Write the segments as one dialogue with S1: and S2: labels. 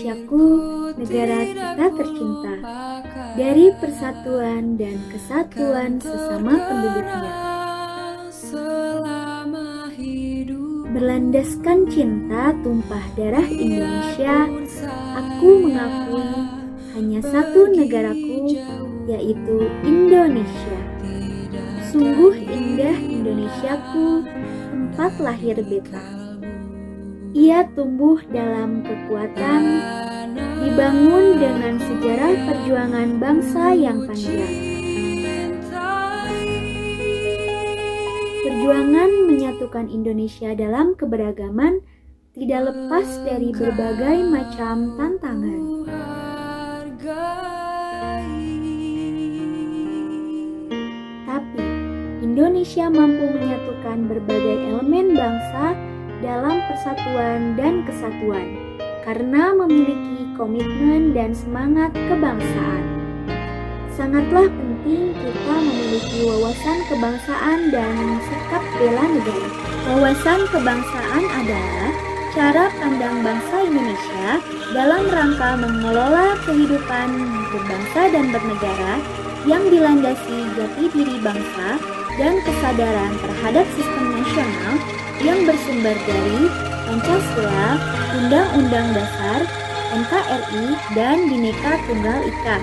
S1: Indonesiaku, negara kita tercinta, dari persatuan dan kesatuan sesama penduduknya. Berlandaskan cinta tumpah darah Indonesia, aku mengakui hanya satu negaraku, yaitu Indonesia. Sungguh indah Indonesiaku, tempat lahir beta. Ia tumbuh dalam kekuatan, dibangun dengan sejarah perjuangan bangsa yang panjang. Perjuangan menyatukan Indonesia dalam keberagaman tidak lepas dari berbagai macam tantangan. Tapi Indonesia mampu menyatukan berbagai elemen bangsa dalam persatuan dan kesatuan karena memiliki komitmen dan semangat kebangsaan. Sangatlah penting kita memiliki wawasan kebangsaan dan sikap bela negara. Wawasan kebangsaan adalah cara pandang bangsa Indonesia dalam rangka mengelola kehidupan berbangsa dan bernegara yang dilandasi jati diri bangsa dan kesadaran terhadap sistem nasional yang bersumber dari Pancasila, Undang-Undang Dasar, NKRI, dan Bhinneka Tunggal Ika,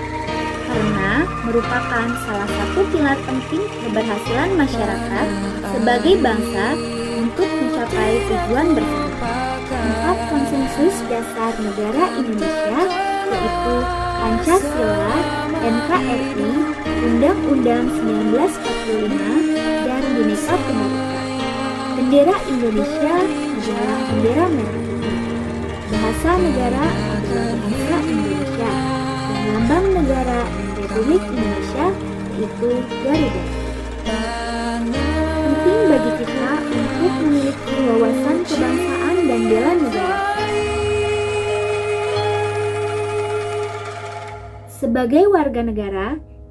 S1: karena merupakan salah satu pilar penting keberhasilan masyarakat sebagai bangsa untuk mencapai tujuan bersama. 4 konsensus dasar negara Indonesia, yaitu Pancasila, NKRI, Undang-Undang 1945, dan Bhinneka Tunggal Ika. Bendera Indonesia adalah bendera merah putih. Bahasa negara adalah bahasa Indonesia. Dan lambang negara Republik Indonesia yaitu Garuda. Penting bagi kita untuk memiliki wawasan kebangsaan dan bela negara. Sebagai warga negara,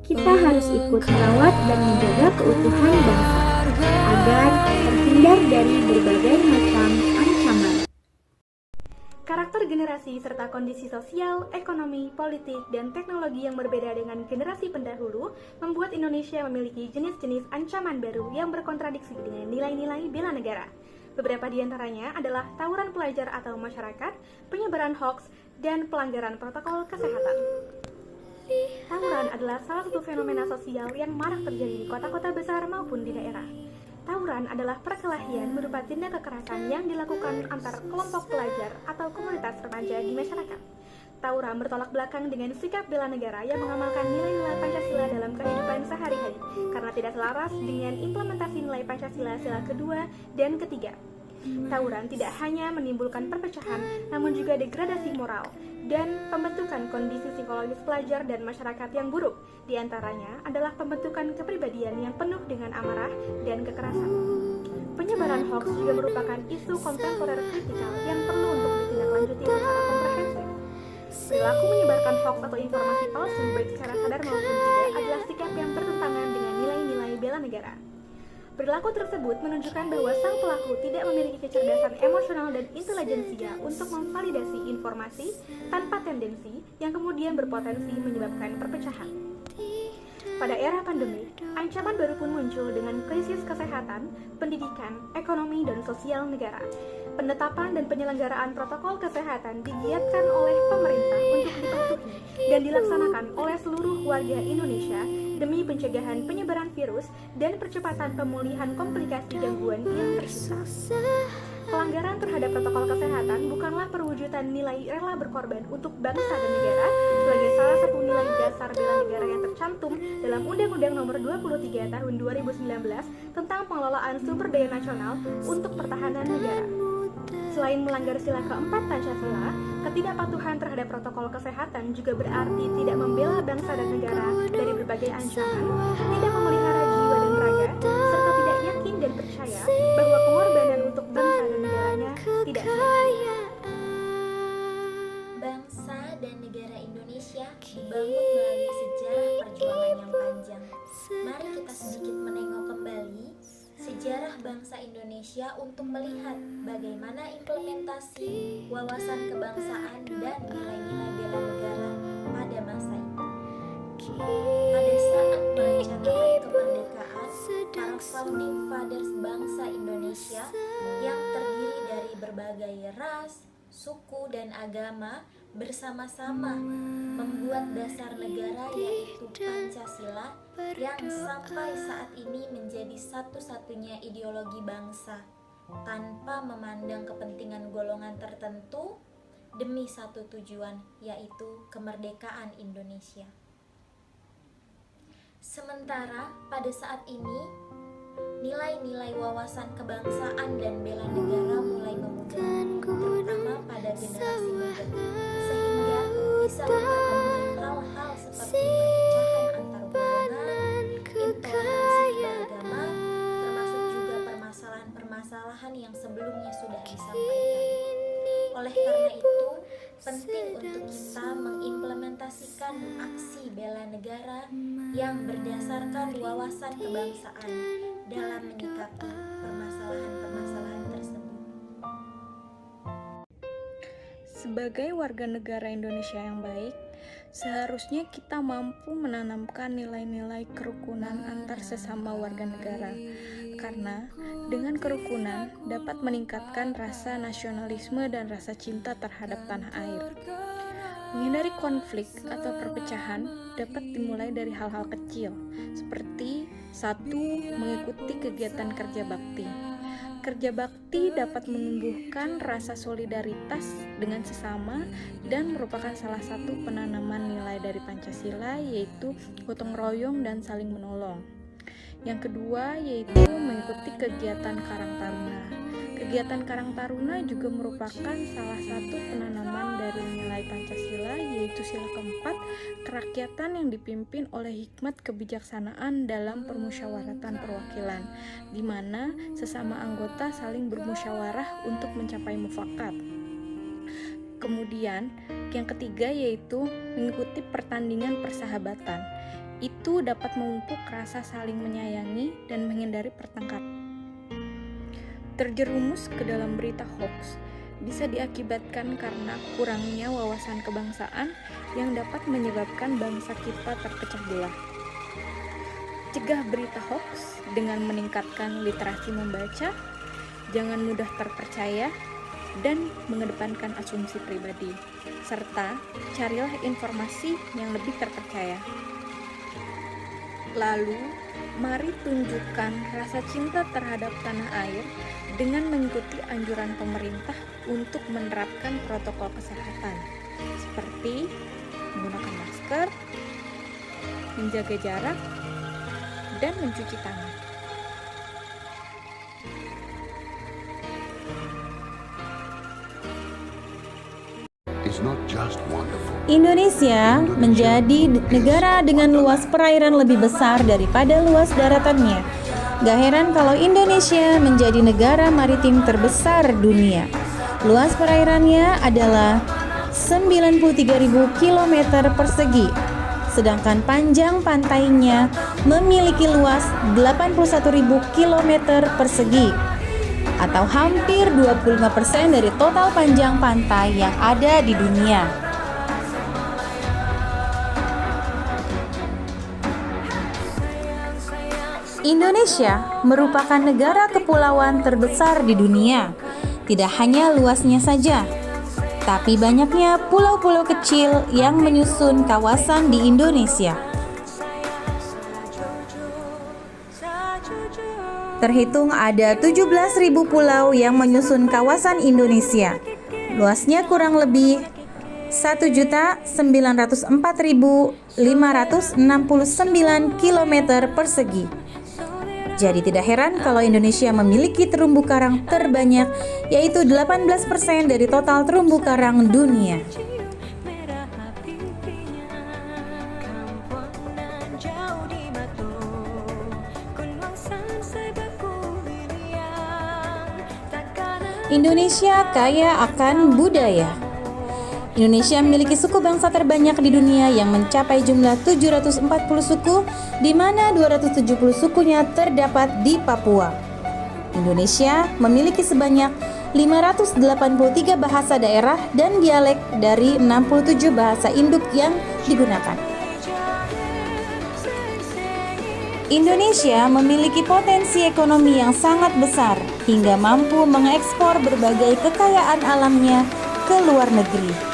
S1: kita harus ikut merawat dan menjaga keutuhan bangsa agar terhindar dari berbagai macam ancaman.
S2: Karakter generasi serta kondisi sosial, ekonomi, politik, dan teknologi yang berbeda dengan generasi pendahulu membuat Indonesia memiliki jenis-jenis ancaman baru yang berkontradiksi dengan nilai-nilai bela negara. Beberapa di antaranya adalah tawuran pelajar atau masyarakat, penyebaran hoaks, dan pelanggaran protokol kesehatan. Tawuran adalah salah satu fenomena sosial yang marak terjadi di kota-kota besar maupun di daerah. Tawuran adalah perkelahian berupa tindak kekerasan yang dilakukan antar kelompok pelajar atau komunitas remaja di masyarakat. Tawuran bertolak belakang dengan sikap bela negara yang mengamalkan nilai-nilai Pancasila dalam kehidupan sehari-hari karena tidak selaras dengan implementasi nilai Pancasila sila kedua dan ketiga. Tawuran tidak hanya menimbulkan perpecahan, namun juga degradasi moral dan pembentukan kondisi psikologis pelajar dan masyarakat yang buruk. Di antaranya adalah pembentukan kepribadian yang penuh dengan amarah dan kekerasan. Penyebaran hoaks juga merupakan isu kontemporer kritikal yang perlu untuk ditindaklanjuti secara komprehensif. Perilaku menyebarkan hoaks atau informasi palsu baik secara sadar maupun tidak adalah sikap yang bertentangan dengan nilai-nilai bela negara. Perilaku tersebut menunjukkan bahwa sang pelaku tidak memiliki kecerdasan emosional dan intelijensia untuk memvalidasi informasi tanpa tendensi yang kemudian berpotensi menyebabkan perpecahan. Pada era pandemi, ancaman baru pun muncul dengan krisis kesehatan, pendidikan, ekonomi, dan sosial negara. Penetapan dan penyelenggaraan protokol kesehatan digiatkan oleh pemerintah untuk dipatuhi dan dilaksanakan oleh seluruh warga Indonesia demi pencegahan penyebaran virus dan percepatan pemulihan komplikasi gangguan yang tercipta. Pelanggaran terhadap protokol kesehatan bukanlah perwujudan nilai rela berkorban untuk bangsa dan negara sebagai salah satu nilai dasar bela negara yang tercantum dalam Undang-Undang Nomor 23 Tahun 2019 tentang pengelolaan sumber daya nasional untuk pertahanan negara. Selain melanggar sila keempat Pancasila, ketidakpatuhan terhadap protokol kesehatan juga berarti tidak membela bangsa dan negara dari berbagai ancaman, tidak memelihara jiwa dan raga, serta tidak yakin dan percaya bahwa pengorbanan untuk bangsa dan negaranya tidak sia-sia.
S3: Bangsa dan negara Indonesia dibangun melalui sejarah perjuangan yang panjang. Mari kita sedikit menengok kembali sejarah bangsa Indonesia untuk melihat bagaimana implementasi wawasan kebangsaan dan nilai-nilai bela negara pada masa itu. Pada saat merancangkan kemerdekaan, para founding fathers bangsa Indonesia yang terdiri dari berbagai ras, suku, dan agama bersama-sama membuat dasar negara yaitu Pancasila yang sampai saat ini menjadi satu-satunya ideologi bangsa tanpa memandang kepentingan golongan tertentu demi satu tujuan, yaitu kemerdekaan Indonesia. Sementara pada saat ini nilai-nilai wawasan kebangsaan dan bela negara mulai memudar, terutama pada generasi muda, sehingga bisa mempertemukan hal-hal seperti perpecahan antar golongan, intoleransi beragama, termasuk juga permasalahan-permasalahan yang sebelumnya sudah disampaikan. Oleh karena itu, penting untuk kita mengimplementasikan aksi bela negara yang berdasarkan wawasan kebangsaan dalam menyikapi permasalahan-permasalahan tersebut.
S4: Sebagai warga negara Indonesia yang baik, seharusnya kita mampu menanamkan nilai-nilai kerukunan antar sesama warga negara, karena dengan kerukunan dapat meningkatkan rasa nasionalisme dan rasa cinta terhadap tanah air. Menghindari konflik atau perpecahan dapat dimulai dari hal-hal kecil, seperti 1. Mengikuti kegiatan kerja bakti. Kerja bakti dapat menumbuhkan rasa solidaritas dengan sesama dan merupakan salah satu penanaman nilai dari Pancasila, yaitu gotong royong dan saling menolong. Yang kedua yaitu mengikuti kegiatan Karang Taruna. Kegiatan Karang Taruna juga merupakan salah satu penanaman dari nilai Pancasila, yaitu sila keempat, kerakyatan yang dipimpin oleh hikmat kebijaksanaan dalam permusyawaratan perwakilan, di mana sesama anggota saling bermusyawarah untuk mencapai mufakat. Kemudian, yang ketiga yaitu mengikuti pertandingan persahabatan. Itu dapat memupuk rasa saling menyayangi dan menghindari pertengkaran. Terjerumus ke dalam berita hoax bisa diakibatkan karena kurangnya wawasan kebangsaan yang dapat menyebabkan bangsa kita terpecah belah. Cegah berita hoax dengan meningkatkan literasi membaca, jangan mudah terpercaya, dan mengedepankan asumsi pribadi, serta carilah informasi yang lebih terpercaya. Lalu, mari tunjukkan rasa cinta terhadap tanah air dengan mengikuti anjuran pemerintah untuk menerapkan protokol kesehatan, seperti menggunakan masker, menjaga jarak, dan mencuci tangan.
S5: Indonesia menjadi negara dengan luas perairan lebih besar daripada luas daratannya. Gak heran kalau Indonesia menjadi negara maritim terbesar dunia. Luas perairannya adalah 93.000 km persegi, sedangkan panjang pantainya memiliki luas 81.000 km persegi, atau hampir 25% dari total panjang pantai yang ada di dunia. Indonesia merupakan negara kepulauan terbesar di dunia. Tidak hanya luasnya saja, tapi banyaknya pulau-pulau kecil yang menyusun kawasan di Indonesia. Terhitung ada 17.000 pulau yang menyusun kawasan Indonesia. Luasnya kurang lebih 1.904.569 km persegi. Jadi tidak heran kalau Indonesia memiliki terumbu karang terbanyak, yaitu 18% dari total terumbu karang dunia. Indonesia kaya akan budaya. Indonesia memiliki suku bangsa terbanyak di dunia yang mencapai jumlah 740 suku, di mana 270 sukunya terdapat di Papua. Indonesia memiliki sebanyak 583 bahasa daerah dan dialek dari 67 bahasa induk yang digunakan. Indonesia memiliki potensi ekonomi yang sangat besar hingga mampu mengekspor berbagai kekayaan alamnya ke luar negeri.